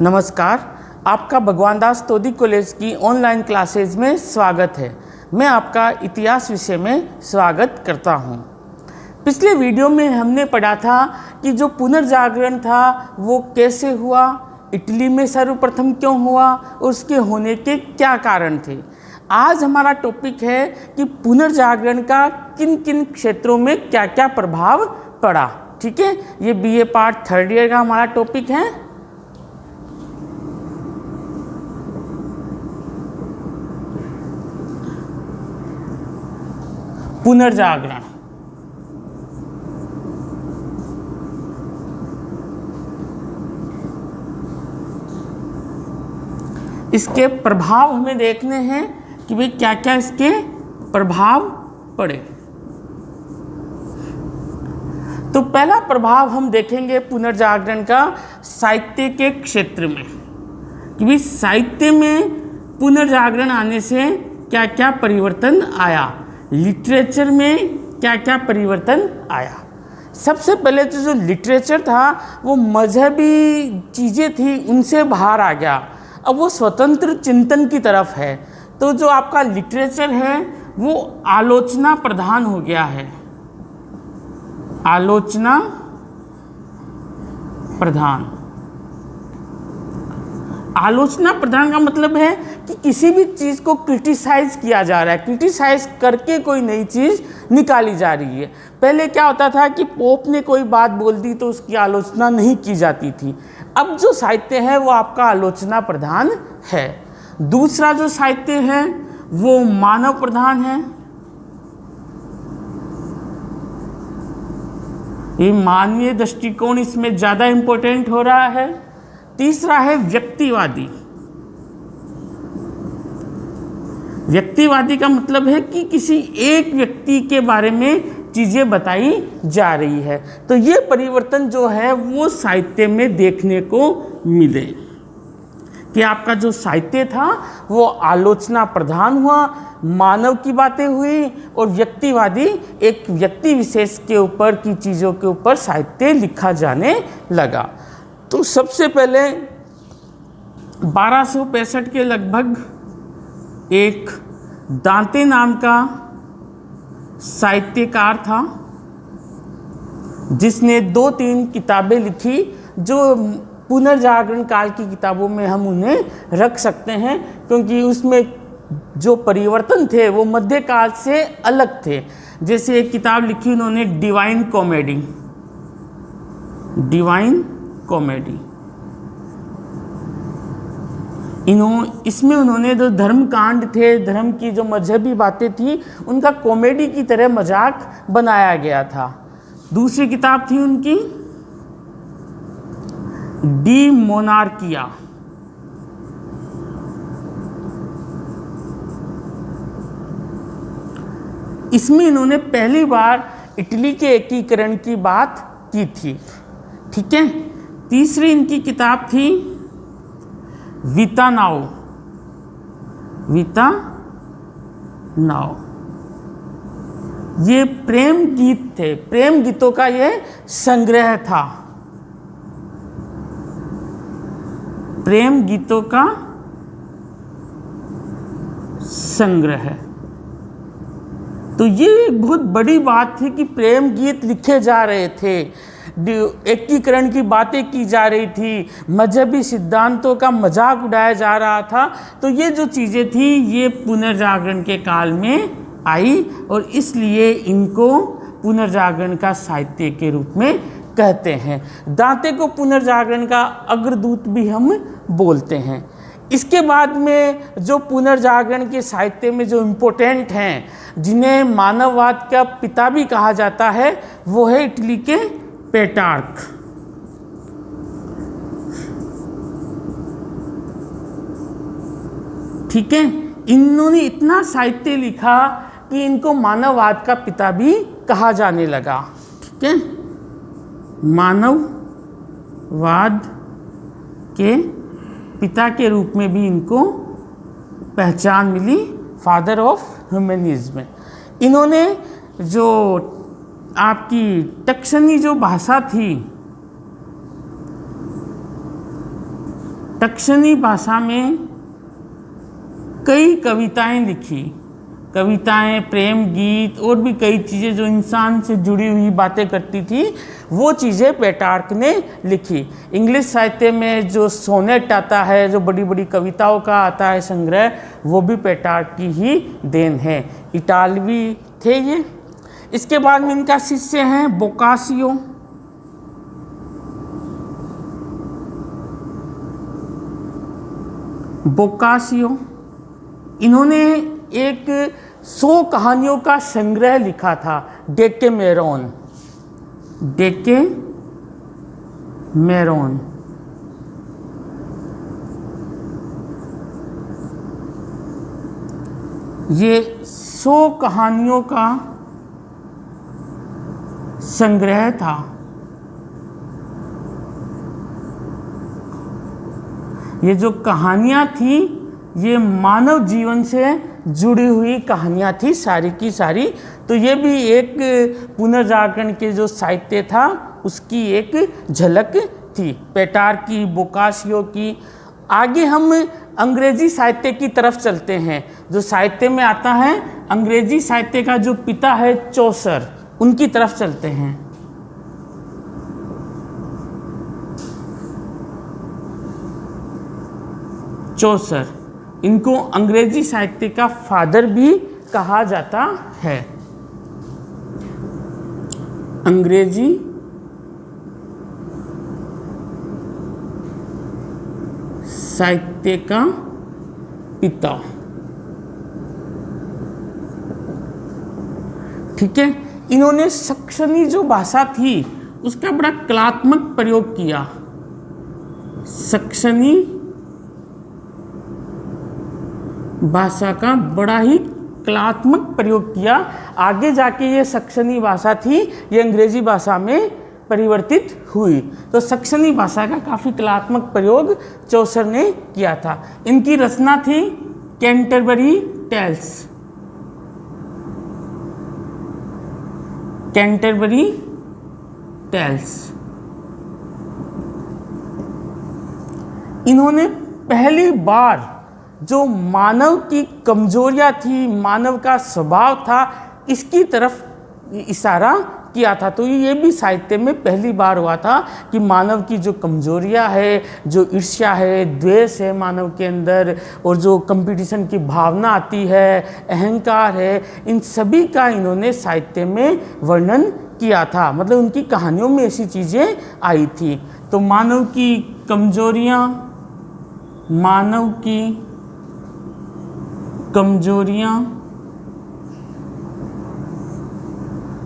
नमस्कार, आपका भगवान दास तोदी कॉलेज की ऑनलाइन क्लासेज में स्वागत है। मैं आपका इतिहास विषय में स्वागत करता हूं। पिछले वीडियो में हमने पढ़ा था कि जो पुनर्जागरण था वो कैसे हुआ, इटली में सर्वप्रथम क्यों हुआ और उसके होने के क्या कारण थे। आज हमारा टॉपिक है कि पुनर्जागरण का किन किन क्षेत्रों में क्या क्या प्रभाव पड़ा। ठीक है, ये बीए पार्ट थर्ड ईयर का हमारा टॉपिक है। पुनर्जागरण। इसके प्रभाव हमें देखने हैं कि भाई क्या क्या इसके प्रभाव पड़े। तो पहला प्रभाव हम देखेंगे पुनर्जागरण का साहित्य के क्षेत्र में, कि भाई साहित्य में पुनर्जागरण आने से क्या क्या परिवर्तन आया, लिटरेचर में क्या क्या परिवर्तन आया। सबसे पहले तो जो लिटरेचर था वो मजहबी चीज़ें थी उनसे बाहर आ गया, अब वो स्वतंत्र चिंतन की तरफ है। तो जो आपका लिटरेचर है वो आलोचना प्रधान हो गया है, आलोचना प्रधान। आलोचना प्रधान का मतलब है कि किसी भी चीज़ को क्रिटिसाइज किया जा रहा है, क्रिटिसाइज करके कोई नई चीज़ निकाली जा रही है। पहले क्या होता था कि पोप ने कोई बात बोल दी तो उसकी आलोचना नहीं की जाती थी। अब जो साहित्य है वो आपका आलोचना प्रधान है। दूसरा जो साहित्य है वो मानव प्रधान है, ये मानवीय दृष्टिकोण इसमें ज़्यादा इम्पोर्टेंट हो रहा है। तीसरा है व्यक्तिवादी। व्यक्तिवादी का मतलब है कि किसी एक व्यक्ति के बारे में चीज़ें बताई जा रही है। तो ये परिवर्तन जो है वो साहित्य में देखने को मिले कि आपका जो साहित्य था वो आलोचना प्रधान हुआ, मानव की बातें हुई और व्यक्तिवादी, एक व्यक्ति विशेष के ऊपर की चीज़ों के ऊपर साहित्य लिखा जाने लगा। तो सबसे पहले 1265 के लगभग एक दांते नाम का साहित्यकार था जिसने 2-3 किताबें लिखी जो पुनर्जागरण काल की किताबों में हम उन्हें रख सकते हैं, क्योंकि उसमें जो परिवर्तन थे वो मध्यकाल से अलग थे। जैसे एक किताब लिखी उन्होंने डिवाइन कॉमेडी, डिवाइन कॉमेडी। इसमें उन्होंने जो धर्म कांड थे, धर्म की जो मजहबी बातें थी उनका कॉमेडी की तरह मजाक बनाया गया था। दूसरी किताब थी उनकी डी मोनार्किया। इसमें इन्होंने पहली बार इटली के एकीकरण की बात की थी। ठीक है। तीसरी इनकी किताब थी विता नाव, विता नाव। ये प्रेम गीत थे, प्रेम गीतों का ये संग्रह था, प्रेम गीतों का संग्रह। तो ये एक बहुत बड़ी बात थी कि प्रेम गीत लिखे जा रहे थे, एकीकरण की बातें की जा रही थी, मजहबी सिद्धांतों का मजाक उड़ाया जा रहा था। तो ये जो चीज़ें थी ये पुनर्जागरण के काल में आई और इसलिए इनको पुनर्जागरण का साहित्य के रूप में कहते हैं। दांते को पुनर्जागरण का अग्रदूत भी हम बोलते हैं। इसके बाद में जो पुनर्जागरण के साहित्य में जो इम्पोर्टेंट हैं, जिन्हें मानववाद का पिता भी कहा जाता है, वो है इटली के पेटार्क। ठीक है। इन्होंने इतना साहित्य लिखा कि इनको मानववाद का पिता भी कहा जाने लगा। ठीक है, मानववाद के पिता के रूप में भी इनको पहचान मिली, फादर ऑफ ह्यूमनिज्म। इन्होंने जो आपकी टक्सनी जो भाषा थी टक्शनी भाषा में कई कविताएं लिखी, कविताएं, प्रेम गीत और भी कई चीज़ें जो इंसान से जुड़ी हुई बातें करती थी, वो चीज़ें पेट्रार्क ने लिखी। इंग्लिश साहित्य में जो सोनेट आता है, जो बड़ी बड़ी कविताओं का आता है संग्रह, वो भी पेट्रार्क की ही देन है। इटालवी थे ये। इसके बाद में इनका शिष्य हैं बोकासियो। बोकासियो इन्होंने एक 100 कहानियों का संग्रह लिखा था, डेकेमेरोन। डेकेमेरोन ये 100 कहानियों का संग्रह था। ये जो कहानियाँ थी, ये मानव जीवन से जुड़ी हुई कहानियाँ थी सारी की सारी। तो ये भी एक पुनर्जागरण के जो साहित्य था उसकी एक झलक थी, पेट्रार्क की, बोकासियो की। आगे हम अंग्रेजी साहित्य की तरफ चलते हैं। जो साहित्य में आता है, अंग्रेजी साहित्य का जो पिता है चौसर, उनकी तरफ चलते हैं। चौसर, इनको अंग्रेजी साहित्य का फादर भी कहा जाता है। अंग्रेजी साहित्य का पिता, ठीक है। इन्होंने सक्सनी जो भाषा थी उसका बड़ा कलात्मक प्रयोग किया। सक्सनी भाषा का बड़ा ही कलात्मक प्रयोग किया। आगे जाके ये सक्सनी भाषा थी, ये अंग्रेजी भाषा में परिवर्तित हुई। तो सक्सनी भाषा का काफ़ी कलात्मक प्रयोग चौसर ने किया था। इनकी रचना थी कैंटरबरी टेल्स। Canterbury tales. इन्होंने पहली बार जो मानव की कमजोरियां थी, मानव का स्वभाव था, इसकी तरफ इशारा किया था। तो ये भी साहित्य में पहली बार हुआ था कि मानव की जो कमजोरियां है, जो ईर्ष्या है, द्वेष है मानव के अंदर, और जो कंपटीशन की भावना आती है, अहंकार है, इन सभी का इन्होंने साहित्य में वर्णन किया था। मतलब उनकी कहानियों में ऐसी चीज़ें आई थी। तो मानव की कमजोरियां, मानव की कमजोरियां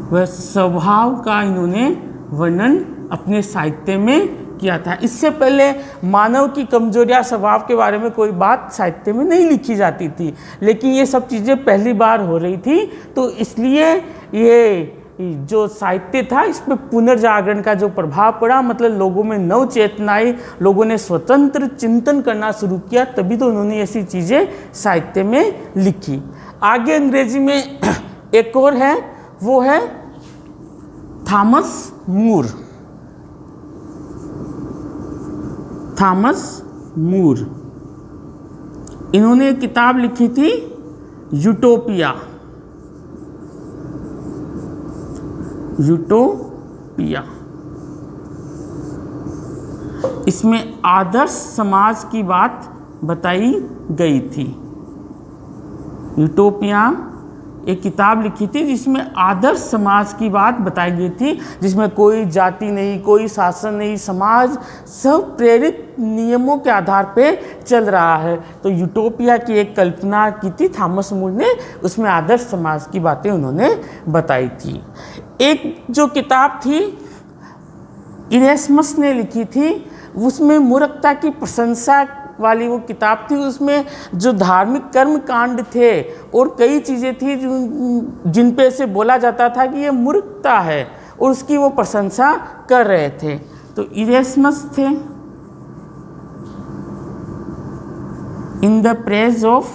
व स्वभाव का इन्होंने वर्णन अपने साहित्य में किया था। इससे पहले मानव की कमजोरियां, स्वभाव के बारे में कोई बात साहित्य में नहीं लिखी जाती थी, लेकिन ये सब चीज़ें पहली बार हो रही थी। तो इसलिए ये जो साहित्य था, इस पर पुनर्जागरण का जो प्रभाव पड़ा, मतलब लोगों में नव चेतना आई, लोगों ने स्वतंत्र चिंतन करना शुरू किया, तभी तो उन्होंने ऐसी चीज़ें साहित्य में लिखी। आगे अंग्रेजी में एक और है, वो है थॉमस मूर। थॉमस मूर, इन्होंने एक किताब लिखी थी यूटोपिया। यूटोपिया, इसमें आदर्श समाज की बात बताई गई थी। यूटोपिया एक किताब लिखी थी जिसमें आदर्श समाज की बात बताई गई थी, जिसमें कोई जाति नहीं, कोई शासन नहीं, समाज सब प्रेरित नियमों के आधार पे चल रहा है। तो यूटोपिया की एक कल्पना की थी थॉमस मूर ने, उसमें आदर्श समाज की बातें उन्होंने बताई थी। एक जो किताब थी इरेस्मस ने लिखी थी, उसमें मूर्खता की प्रशंसा वाली वो किताब थी। उसमें जो धार्मिक कर्म कांड थे और कई चीज़ें थी जिन पे से बोला जाता था कि ये मूर्खता है, और उसकी वो प्रशंसा कर रहे थे। तो इरेस्मस थे in the Praise of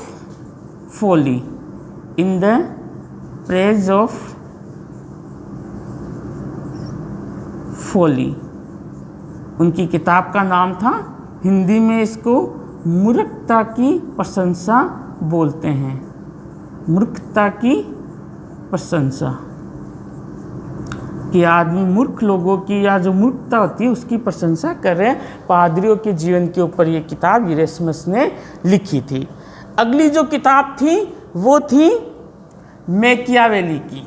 Folly. In the Praise of Folly, उनकी किताब का नाम था हिंदी में इसको मूर्खता की प्रशंसा बोलते हैं। मूर्खता की प्रशंसा, कि आदमी मूर्ख लोगों की या जो मूर्खता होती है उसकी प्रशंसा कर रहे हैं। पादरियों के जीवन के ऊपर ये किताब इरेस्मस ने लिखी थी। अगली जो किताब थी वो थी मैकियावेली की,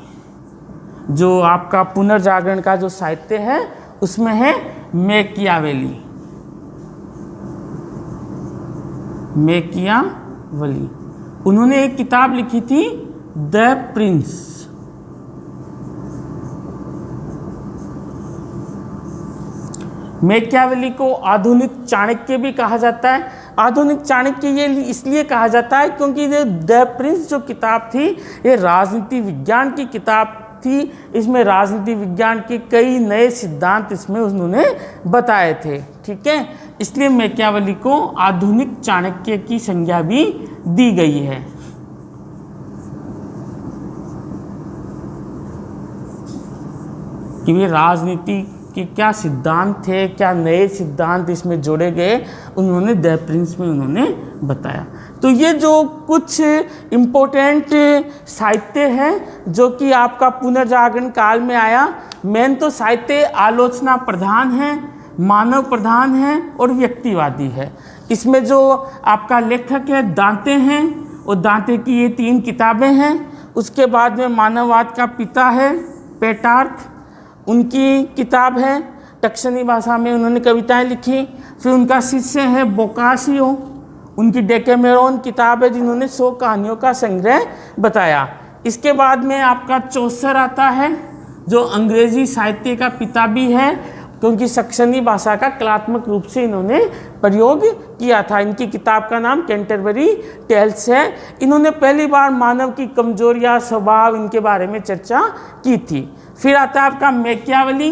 जो आपका पुनर्जागरण का जो साहित्य है उसमें है मैकियावेली। मैकियावेली, उन्होंने एक किताब लिखी थी द प्रिंस। मैकियावेली को आधुनिक चाणक्य भी कहा जाता है। आधुनिक चाणक्य ये इसलिए कहा जाता है क्योंकि ये द प्रिंस जो किताब थी ये राजनीति विज्ञान की किताब थी। इसमें राजनीति विज्ञान के कई नए सिद्धांत इसमें उन्होंने बताए थे। ठीक है, इसलिए मैकियावेली को आधुनिक चाणक्य की संज्ञा भी दी गई है। कि ये राजनीति कि क्या सिद्धांत थे, क्या नए सिद्धांत इसमें जोड़े गए, उन्होंने द प्रिंस में उन्होंने बताया। तो ये जो कुछ इम्पोर्टेंट साहित्य है जो कि आपका पुनर्जागरण काल में आया। मेन तो साहित्य आलोचना प्रधान है, मानव प्रधान है और व्यक्तिवादी है। इसमें जो आपका लेखक है दांते हैं, और दांते की ये 3 किताबें हैं। उसके बाद में मानववाद का पिता है पेटार्क, उनकी किताब है। टक्सनी भाषा में उन्होंने कविताएं लिखी। फिर उनका शिष्य है बोकासियो, उनकी डेकेमेरोन किताब है जिन्होंने 100 कहानियों का संग्रह बताया। इसके बाद में आपका चौसर आता है जो अंग्रेजी साहित्य का पिता भी है, क्योंकि सक्सनी भाषा का कलात्मक रूप से इन्होंने प्रयोग किया था। इनकी किताब का नाम कैंटरबरी टेल्स है। इन्होंने पहली बार मानव की कमजोरियां, स्वभाव, इनके बारे में चर्चा की थी। फिर आता है आपका मैकियावेली,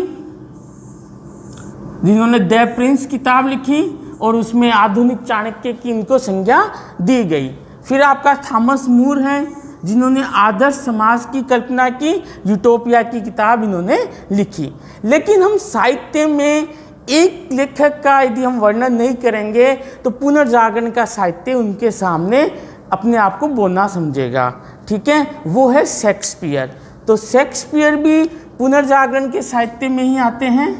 जिन्होंने द प्रिंस किताब लिखी और उसमें आधुनिक चाणक्य की इनको संज्ञा दी गई। फिर आपका थॉमस मूर हैं, जिन्होंने आदर्श समाज की कल्पना की, यूटोपिया की किताब इन्होंने लिखी। लेकिन हम साहित्य में एक लेखक का यदि हम वर्णन नहीं करेंगे तो पुनर्जागरण का साहित्य उनके सामने अपने आप को बोना समझेगा। ठीक है, वो है शेक्सपियर। तो शेक्सपियर भी पुनर्जागरण के साहित्य में ही आते हैं।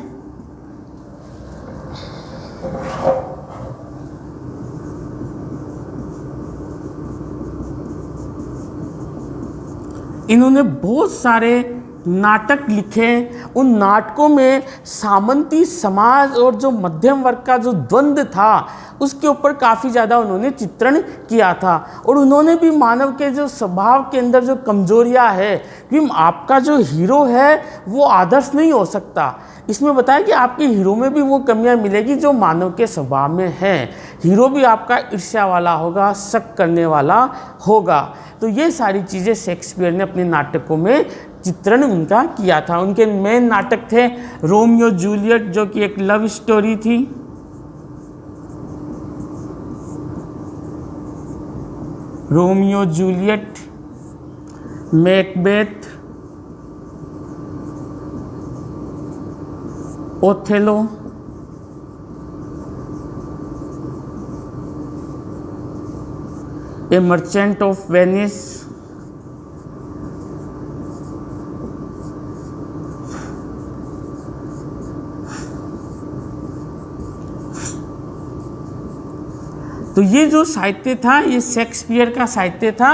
इन्होंने बहुत सारे नाटक लिखे। उन नाटकों में सामंती समाज और जो मध्यम वर्ग का जो द्वंद्व था उसके ऊपर काफ़ी ज़्यादा उन्होंने चित्रण किया था। और उन्होंने भी मानव के जो स्वभाव के अंदर जो कमजोरियां है, कि आपका जो हीरो है वो आदर्श नहीं हो सकता। इसमें बताया कि आपके हीरो में भी वो कमियां मिलेगी जो मानव के स्वभाव में हैं। हीरो भी आपका ईर्ष्या वाला होगा, शक करने वाला होगा। तो ये सारी चीज़ें शेक्सपियर ने अपने नाटकों में चित्रण उनका किया था। उनके मेन नाटक थे रोमियो जूलियट, जो कि एक लव स्टोरी थी। Romeo Juliet, Macbeth, Othello, A merchant of Venice, तो ये जो साहित्य था ये शेक्सपियर का साहित्य था।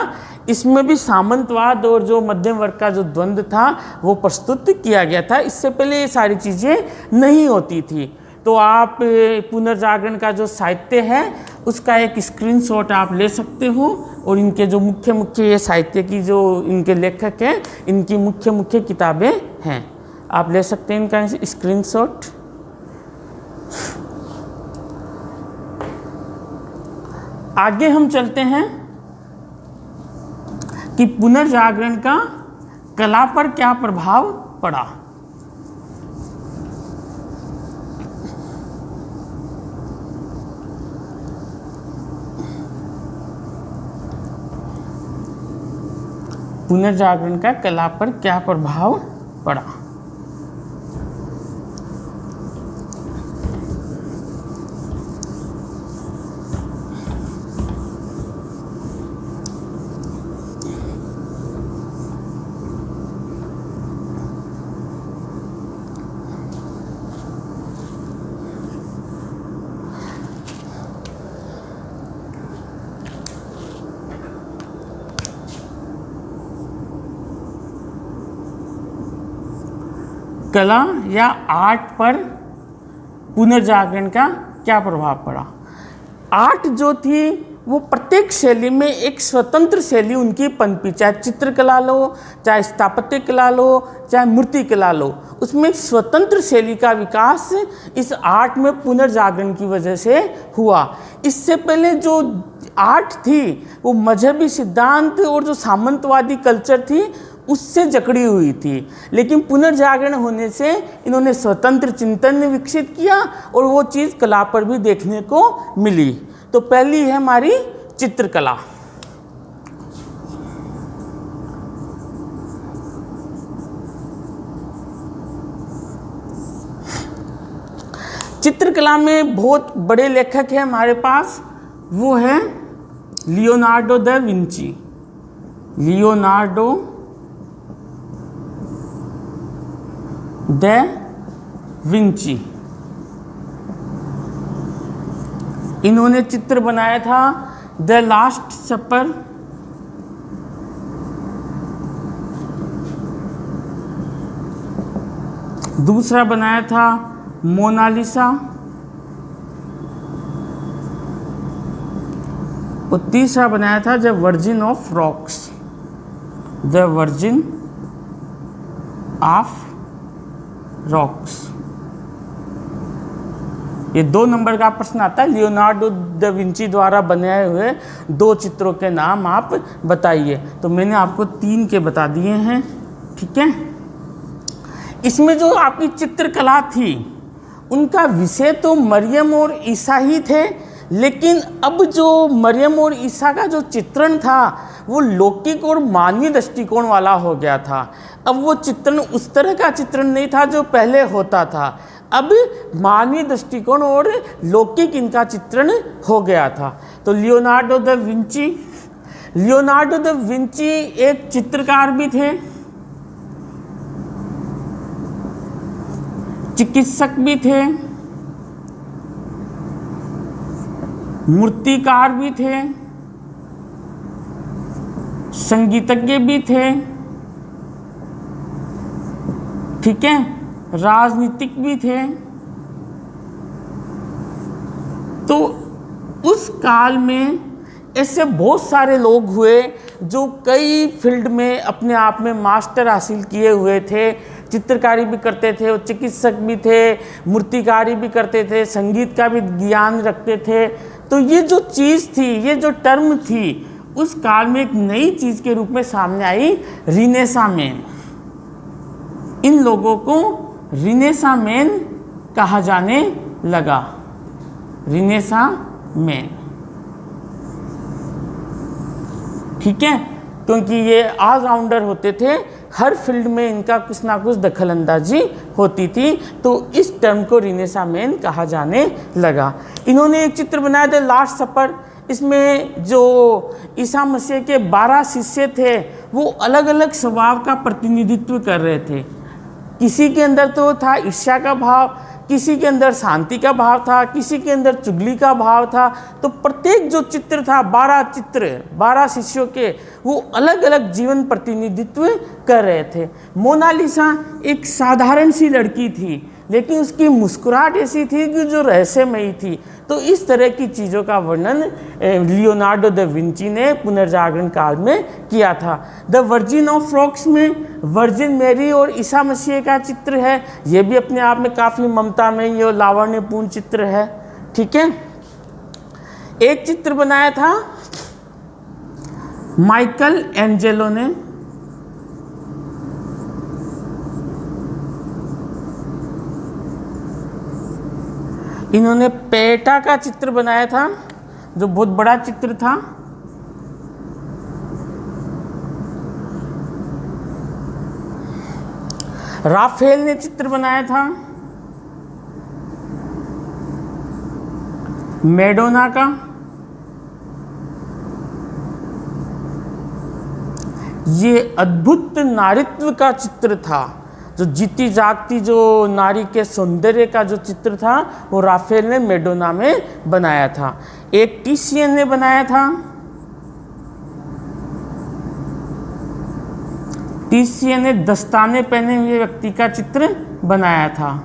इसमें भी सामंतवाद और जो मध्यम वर्ग का जो द्वंद्व था वो प्रस्तुत किया गया था। इससे पहले ये सारी चीज़ें नहीं होती थी। तो आप पुनर्जागरण का जो साहित्य है उसका एक स्क्रीनशॉट आप ले सकते हो, और इनके जो मुख्य मुख्य ये साहित्य की जो इनके लेखक हैं इनकी मुख्य मुख्य किताबें हैं, आप ले सकते हैं इनका स्क्रीनशॉट। आगे हम चलते हैं कि पुनर्जागरण का कला पर क्या प्रभाव पड़ा। पुनर्जागरण का कला पर क्या प्रभाव पड़ा। कला या आर्ट पर पुनर्जागरण का क्या प्रभाव पड़ा। आर्ट जो थी वो प्रत्येक शैली में एक स्वतंत्र शैली उनकी पनपी, चाहे चित्रकला लो, चाहे स्थापत्य कला लो, चाहे मूर्ति कला लो, उसमें एक स्वतंत्र शैली का विकास इस आर्ट में पुनर्जागरण की वजह से हुआ। इससे पहले जो आर्ट थी वो मजहबी सिद्धांत और जो सामंतवादी कल्चर थी उससे जकड़ी हुई थी, लेकिन पुनर्जागरण होने से इन्होंने स्वतंत्र चिंतन विकसित किया और वो चीज़ कला पर भी देखने को मिली। तो पहली है हमारी चित्रकला। चित्रकला में बहुत बड़े लेखक हैं हमारे पास, वो है Leonardo da Vinci. Leonardo da Vinci, इन्होंने चित्र बनाया था द लास्ट सपर, दूसरा बनाया था मोनालिसा और तीसरा बनाया था the virgin of rocks. The virgin of rocks, ये 2 नंबर का प्रश्न आता है। लियोनार्डो दा विंची द्वारा बनाए हुए 2 चित्रों के नाम आप बताइए। तो मैंने आपको 3 के बता दिए हैं, ठीक है। इसमें जो आपकी चित्रकला थी उनका विषय तो मरियम और ईसा ही थे, लेकिन अब जो मरियम और ईसा का जो चित्रण था वो लौकिक और मानवीय दृष्टिकोण वाला हो गया था। अब वो चित्रण उस तरह का चित्रण नहीं था जो पहले होता था, अब मानवीय दृष्टिकोण और लौकिक इनका चित्रण हो गया था। तो Leonardo da Vinci, Leonardo da Vinci एक चित्रकार भी थे, चिकित्सक भी थे, मूर्तिकार भी थे, संगीतज्ञ भी थे, ठीक है, राजनीतिक भी थे। तो उस काल में ऐसे बहुत सारे लोग हुए जो कई फील्ड में अपने आप में मास्टर हासिल किए हुए थे। चित्रकारी भी करते थे और चिकित्सक भी थे, मूर्तिकारी भी करते थे, संगीत का भी ज्ञान रखते थे। तो ये जो चीज़ थी, ये जो टर्म थी, उस काल में एक नई चीज़ के रूप में सामने आई, रिनेसा मैन। इन लोगों को रिनेसा मैन कहा जाने लगा, रिनेसा मैन, ठीक है, क्योंकि ये ऑलराउंडर होते थे, हर फील्ड में इनका कुछ ना कुछ दखलंदाजी होती थी। तो इस टर्म को रिनेसा मैन कहा जाने लगा। इन्होंने एक चित्र बनाया था लास्ट सपर। इसमें जो ईसा मसीह के 12 शिष्य थे वो अलग अलग स्वभाव का प्रतिनिधित्व कर रहे थे। किसी के अंदर तो था ईर्ष्या का भाव, किसी के अंदर शांति का भाव था, किसी के अंदर चुगली का भाव था। तो प्रत्येक जो चित्र था, 12 चित्र 12 शिष्यों के, वो अलग अलग जीवन प्रतिनिधित्व कर रहे थे। मोनालिसा एक साधारण सी लड़की थी, लेकिन उसकी मुस्कुराहट ऐसी थी कि जो रहस्यमयी थी। तो इस तरह की चीज़ों का वर्णन लियोनार्डो दा विंची ने पुनर्जागरण काल में किया था। द वर्जिन ऑफ रॉक्स में वर्जिन मैरी और ईसा मसीह का चित्र है। ये भी अपने आप में काफ़ी ममतामयी और लावण्यपूर्ण चित्र है, ठीक है। एक चित्र बनाया था माइकल एंजेलो ने, इन्होंने पेटा का चित्र बनाया था जो बहुत बड़ा चित्र था। राफेल ने चित्र बनाया था मैडोना का। ये अद्भुत नारीत्व का चित्र था, जो जीती जागती जो नारी के सौंदर्य का जो चित्र था वो राफेल ने मैडोना में बनाया था। एक टिशियन ने बनाया था टीसीए ने दस्ताने पहने हुए व्यक्ति का चित्र बनाया था।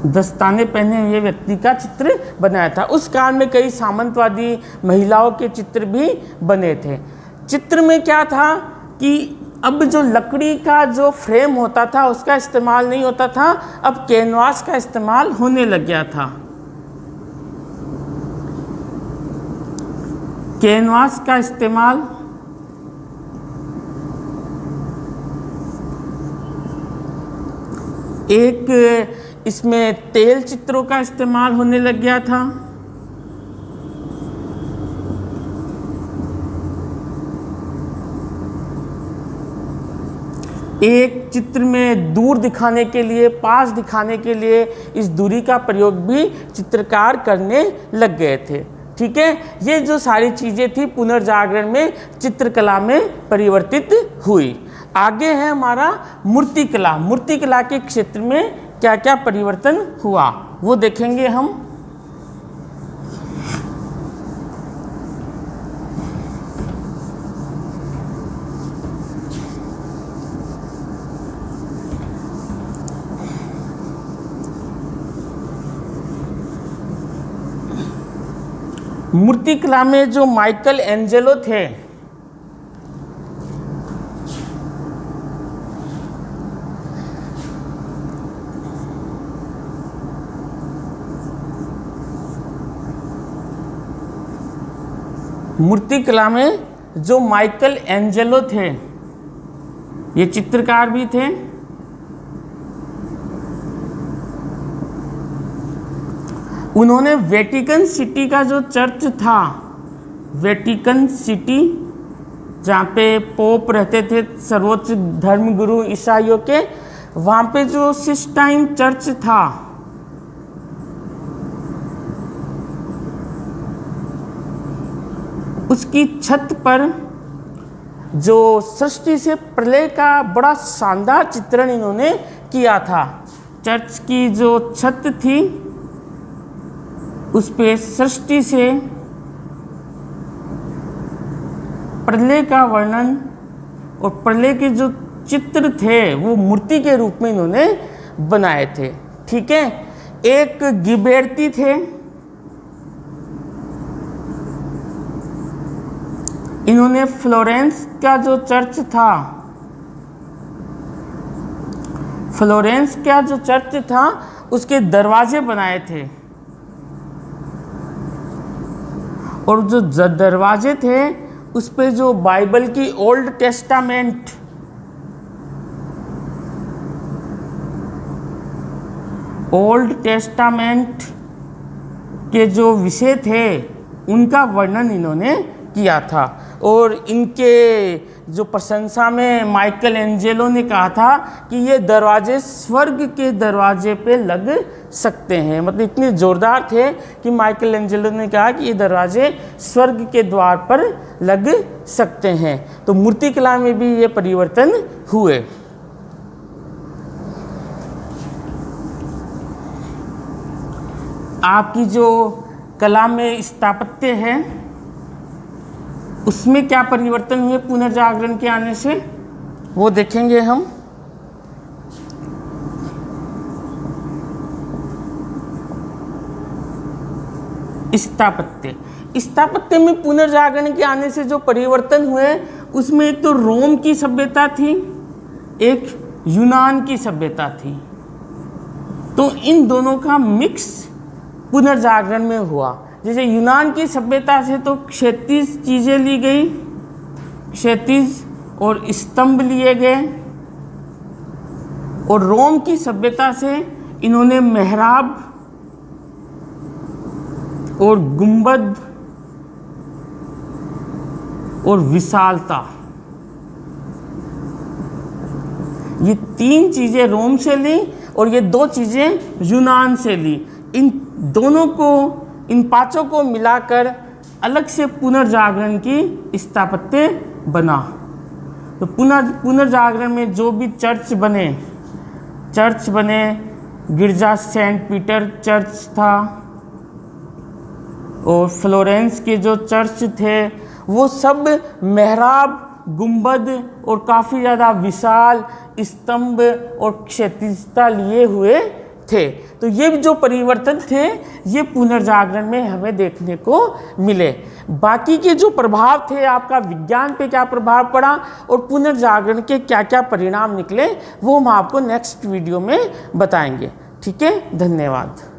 दस्ताने पहने हुए व्यक्ति का चित्र बनाया था। उस काल में कई सामंतवादी महिलाओं के चित्र भी बने थे। चित्र में क्या था कि अब जो लकड़ी का जो फ्रेम होता था उसका इस्तेमाल नहीं होता था, अब कैनवास का इस्तेमाल होने लग गया था। कैनवास का इस्तेमाल एक इसमें तेल चित्रों का इस्तेमाल होने लग गया था। एक चित्र में दूर दिखाने के लिए, पास दिखाने के लिए इस दूरी का प्रयोग भी चित्रकार करने लग गए थे। ठीक है, ये जो सारी चीज़ें थी पुनर्जागरण में चित्रकला में परिवर्तित हुई। आगे है हमारा मूर्तिकला। मूर्तिकला के क्षेत्र में क्या क्या परिवर्तन हुआ वो देखेंगे हम। मूर्तिकला में जो माइकल एंजेलो थे, मूर्तिकला में जो माइकल एंजेलो थे, ये चित्रकार भी थे। उन्होंने वेटिकन सिटी का जो चर्च था, वेटिकन सिटी जहाँ पे पोप रहते थे, सर्वोच्च धर्मगुरु ईसाइयों के, वहाँ पे जो सिस्टाइन चर्च था, उसकी छत पर जो सृष्टि से प्रलय का बड़ा शानदार चित्रण इन्होंने किया था। चर्च की जो छत थी उस पे सृष्टि से प्रलय का वर्णन और प्रलय के जो चित्र थे वो मूर्ति के रूप में इन्होंने बनाए थे। ठीक है, एक गिबेर्ती थे, इन्होंने फ्लोरेंस का जो चर्च था, फ्लोरेंस का जो चर्च था उसके दरवाजे बनाए थे, और जो दरवाजे थे उस पे जो बाइबल की ओल्ड टेस्टामेंट, ओल्ड टेस्टामेंट के जो विषय थे उनका वर्णन इन्होंने किया था। और इनके जो प्रशंसा में माइकल एंजेलो ने कहा था कि ये दरवाजे स्वर्ग के दरवाजे पे लग सकते हैं। मतलब इतने ज़ोरदार थे कि माइकल एंजेलो ने कहा कि ये दरवाजे स्वर्ग के द्वार पर लग सकते हैं। तो मूर्तिकला में भी ये परिवर्तन हुए। आपकी जो कला में स्थापत्य है उसमें क्या परिवर्तन हुए पुनर्जागरण के आने से, वो देखेंगे हम। स्थापत्य में पुनर्जागरण के आने से जो परिवर्तन हुए उसमें एक तो रोम की सभ्यता थी, एक यूनान की सभ्यता थी। तो इन दोनों का मिक्स पुनर्जागरण में हुआ। जैसे यूनान की सभ्यता से तो क्षैतिज चीज़ें ली गई, क्षैतिज और स्तंभ लिए गए, और रोम की सभ्यता से इन्होंने मेहराब और गुंबद और विशालता, ये तीन चीज़ें रोम से ली और ये दो चीज़ें यूनान से ली। इन दोनों को, इन पांचों को मिलाकर अलग से पुनर्जागरण की स्थापत्य बना। तो पुनर्जागरण में जो भी चर्च बने, गिरजा सेंट पीटर चर्च था, और फ्लोरेंस के जो चर्च थे वो सब मेहराब, गुंबद और काफ़ी ज़्यादा विशाल स्तंभ और क्षैतिजता लिए हुए थे। तो ये जो परिवर्तन थे ये पुनर्जागरण में हमें देखने को मिले। बाकी के जो प्रभाव थे, आपका विज्ञान पे क्या प्रभाव पड़ा और पुनर्जागरण के क्या क्या परिणाम निकले, वो हम आपको नेक्स्ट वीडियो में बताएंगे। ठीक है, धन्यवाद।